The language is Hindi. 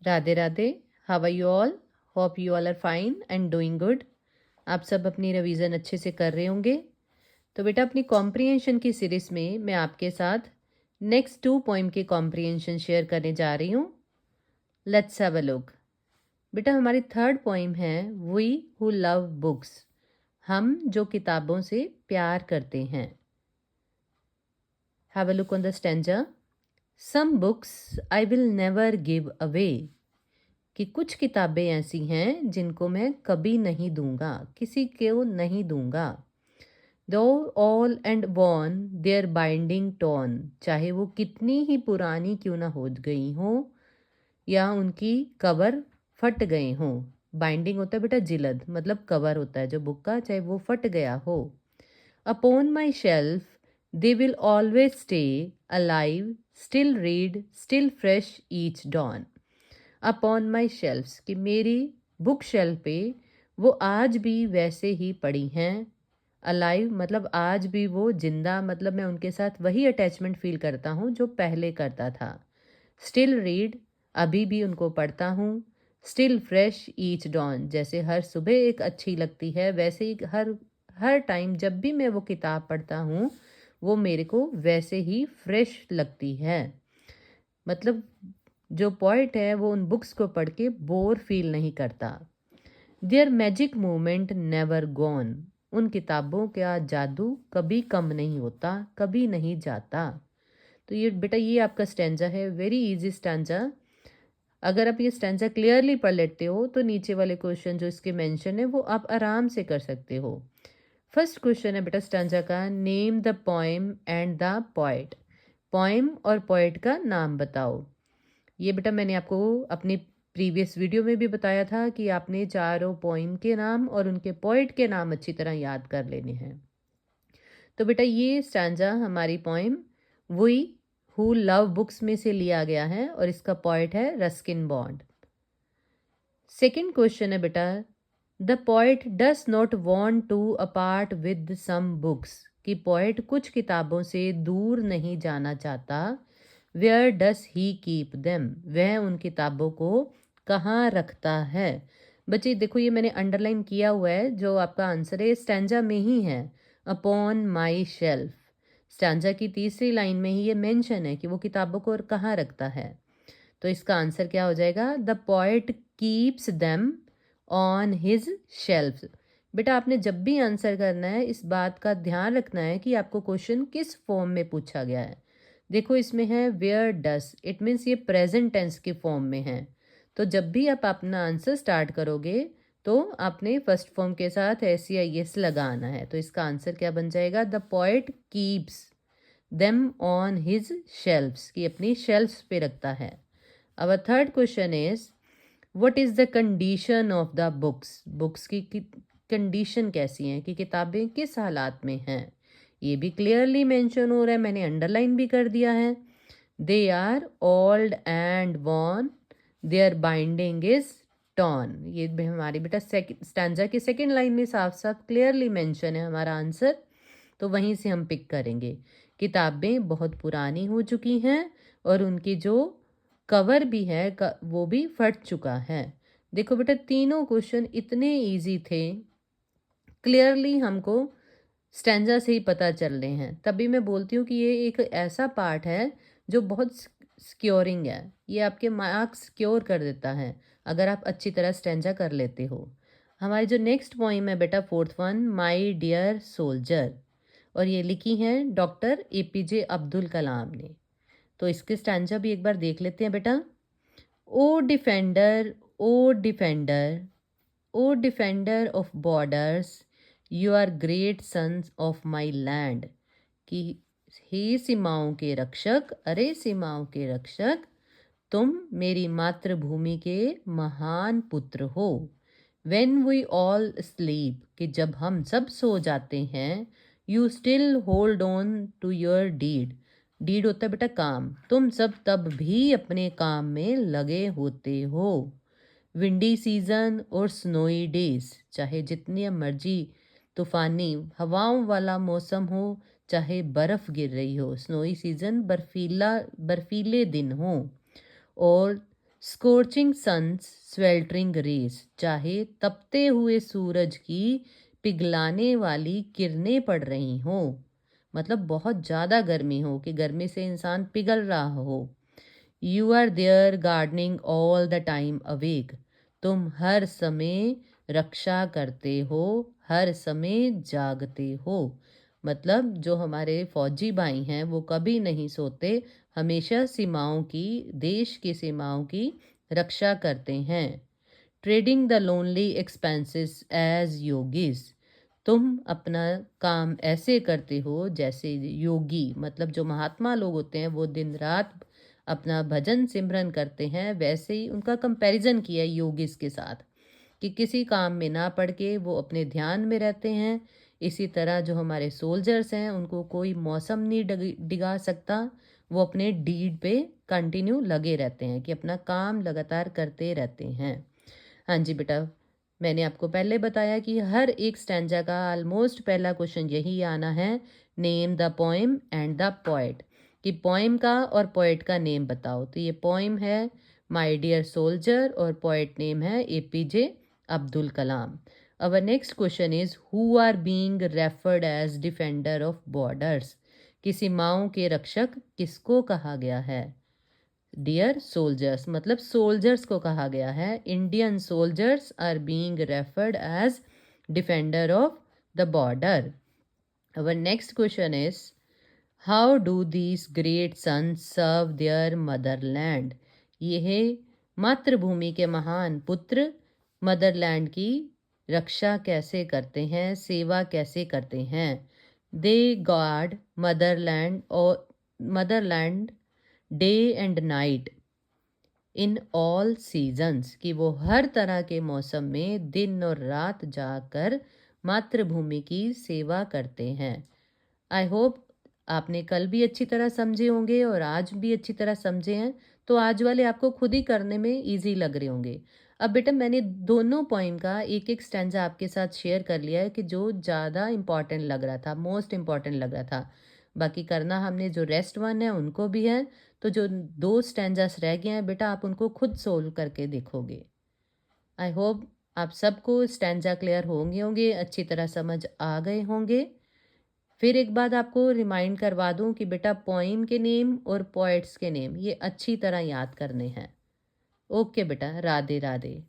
Radhe Radhe. How are you all? Hope you all are fine and doing good. आप सब अपनी रिवीजन अच्छे से कर रहे होंगे। तो बेटा अपनी कॉम्प्रिहेंशन की सीरीज में मैं आपके साथ नेक्स्ट 2 पोइम के कॉम्प्रिहेंशन शेयर करने जा रही हूँ। Let's have a look. बेटा हमारी थर्ड पोइम है वी हु लव बुक्स, हम जो किताबों से प्यार करते हैं। Have a look on the stanza. Some books I will never give away, कि कुछ किताबें ऐसी हैं जिनको मैं कभी नहीं दूंगा, किसी को नहीं दूंगा। Though all and worn their binding torn, चाहे वो कितनी ही पुरानी क्यों ना हो गई हो या उनकी कवर फट गए हों। बाइंडिंग होता है बेटा जिल्द, मतलब कवर होता है जो बुक का, चाहे वो फट गया हो। Upon my shelf they will always stay alive, still read, still fresh each dawn. Upon my shelfs, कि मेरी बुक शेल्फ पे वो आज भी वैसे ही पड़ी हैं। अलाइव मतलब आज भी वो जिंदा, मतलब मैं उनके साथ वही अटैचमेंट फील करता हूँ जो पहले करता था। स्टिल रीड, अभी भी उनको पढ़ता हूँ। स्टिल फ्रेश ईच डॉन, जैसे हर सुबह एक अच्छी लगती है वैसे ही हर हर टाइम जब भी मैं वो किताब पढ़ता हूँ वो मेरे को वैसे ही फ्रेश लगती है। मतलब जो पोइट है वो उन बुक्स को पढ़ के बोर फील नहीं करता। There magic moment never gone, उन किताबों का जादू कभी कम नहीं होता, कभी नहीं जाता। तो ये बेटा ये आपका स्टैंजा है, वेरी इजी स्टैंजा। अगर आप ये स्टैंजा क्लियरली पढ़ लेते हो तो नीचे वाले क्वेश्चन जो इसके मेंशन है वो आप आराम से कर सकते हो। फर्स्ट क्वेश्चन है बेटा स्टैंजा का, name the poem and the poet, poem और पोएट का नाम बताओ। ये बेटा मैंने आपको अपनी प्रीवियस वीडियो में भी बताया था कि आपने चारों पोइम के नाम और उनके पोइट के नाम अच्छी तरह याद कर लेने हैं। तो बेटा ये स्टैंजा हमारी poem we who love books में से लिया गया है और इसका पोइट है रस्किन बॉन्ड। सेकेंड क्वेश्चन है बेटा, the poet does not want to apart with some books, कि पोइट कुछ किताबों से दूर नहीं जाना चाहता। Where does he keep them, वह उन किताबों को कहाँ रखता है। बच्चे देखो ये मैंने अंडरलाइन किया हुआ है, जो आपका आंसर है स्टैंजा में ही है, अपॉन माई शेल्फ। स्टैंजा की तीसरी लाइन में ही ये मेंशन है कि वो किताबों को कहाँ रखता है। तो इसका आंसर क्या हो जाएगा, the poet keeps them on his shelf. बेटा आपने जब भी आंसर करना है इस बात का ध्यान रखना है कि आपको क्वेश्चन किस फॉर्म में पूछा गया है। देखो इसमें है वेयर डस, इट मीन्स ये प्रेजेंट टेंस के फॉर्म में है। तो जब भी आप अपना आंसर स्टार्ट करोगे तो आपने फर्स्ट फॉर्म के साथ एस या यस लगाना है। तो इसका आंसर क्या बन जाएगा, the poet keeps them on his shelfs, की अपनी शेल्फ्स पे रखता है। Our third question is, what is the condition of the books? Books की कंडीशन कैसी हैं, कि किताबें किस हालात में हैं। ये भी क्लियरली मेंशन हो रहा है, मैंने अंडरलाइन भी कर दिया है। They are old and worn, their binding is torn. ये भी हमारी बेटा स्टैंजा की सेकेंड लाइन में साफ साफ क्लियरली मेंशन है हमारा आंसर, तो वहीं से हम पिक करेंगे। किताबें बहुत पुरानी हो चुकी हैं और उनकी जो कवर भी है वो भी फट चुका है। देखो बेटा तीनों क्वेश्चन इतने इजी थे, क्लियरली हमको स्टैंजा से ही पता चल रहे हैं। तभी मैं बोलती हूँ कि ये एक ऐसा पार्ट है जो बहुत सिक्योरिंग है, ये आपके मार्क्स सिक्योर कर देता है अगर आप अच्छी तरह स्टैंजा कर लेते हो। हमारी जो नेक्स्ट पोइम है बेटा fourth one, my dear soldier, और ये लिखी हैं डॉक्टर APJ अब्दुल कलाम ने। तो इसके स्टैंजा भी एक बार देख लेते हैं बेटा। O defender, O defender, O defender of borders, you are great sons of my land, कि हे सीमाओं के रक्षक, अरे सीमाओं के रक्षक, तुम मेरी मातृभूमि के महान पुत्र हो। वेन वी ऑल स्लीप, कि जब हम सब सो जाते हैं, you still hold on to your deed, deed होता है बेटा काम, तुम सब तब भी अपने काम में लगे होते हो। विंडी सीजन और स्नोई डेज, चाहे जितनी मर्जी तूफानी हवाओं वाला मौसम हो, चाहे बर्फ़ गिर रही हो, स्नोई सीजन बर्फीले दिन हो, और स्corching sun's sweltering rays, चाहे तपते हुए सूरज की पिघलाने वाली किरणें पड़ रही हो, मतलब बहुत ज़्यादा गर्मी हो कि गर्मी से इंसान पिघल रहा हो। You are there gardening all the time awake, तुम हर समय रक्षा करते हो, हर समय जागते हो। मतलब जो हमारे फौजी भाई हैं वो कभी नहीं सोते, हमेशा सीमाओं की, देश की सीमाओं की रक्षा करते हैं। Treading the lonely expanses as yogis, तुम अपना काम ऐसे करते हो जैसे योगी, मतलब जो महात्मा लोग होते हैं वो दिन रात अपना भजन सिमरन करते हैं, वैसे ही उनका कंपैरिजन किया है योगीज के साथ कि किसी काम में ना पड़ के वो अपने ध्यान में रहते हैं। इसी तरह जो हमारे सोल्जर्स हैं उनको कोई मौसम नहीं डिगा सकता, वो अपने डीड पे कंटिन्यू लगे रहते हैं कि अपना काम लगातार करते रहते हैं। हाँ जी बेटा, मैंने आपको पहले बताया कि हर एक स्टैंजा का ऑलमोस्ट पहला क्वेश्चन यही आना है, name the poem and the poet, कि पोएम का और पोएट का नेम बताओ। तो ये पोएम है माय डियर सोल्जर और पोएट नेम है APJ Abdul Kalam. Our next question is who are being referred as defender of borders, कि सीमाओं के रक्षक किसको कहा गया है? डियर सोल्जर्स, मतलब सोल्जर्स को कहा गया है। Indian soldiers are being referred as defender of the border. Our next question is how do these great sons serve their motherland, ये है मातृभूमि के महान पुत्र मदरलैंड की रक्षा कैसे करते हैं, सेवा कैसे करते हैं? दे गार्ड मदरलैंड और Motherland day and night in all seasons, कि वो हर तरह के मौसम में दिन और रात जाकर मातृभूमि की सेवा करते हैं। आई होप आपने कल भी अच्छी तरह समझे होंगे और आज भी अच्छी तरह समझे हैं, तो आज वाले आपको खुद ही करने में इजी लग रहे होंगे। अब बेटा मैंने दोनों पोइम का एक एक स्टैंजा आपके साथ शेयर कर लिया है कि जो ज़्यादा इम्पॉर्टेंट लग रहा था, मोस्ट इम्पॉर्टेंट लग रहा था। बाकी करना हमने जो रेस्ट वन है उनको भी है, तो जो दो स्टैंजास रह गए हैं बेटा आप उनको खुद सोल्व करके देखोगे। आई होप आप सबको स्टैंजा क्लियर होंगे, अच्छी तरह समझ आ गए होंगे। फिर एक बात आपको रिमाइंड करवा दूं कि बेटा पोइम के नेम और पोएट्स के नेम ये अच्छी तरह याद करने हैं। ओके बेटा, राधे राधे।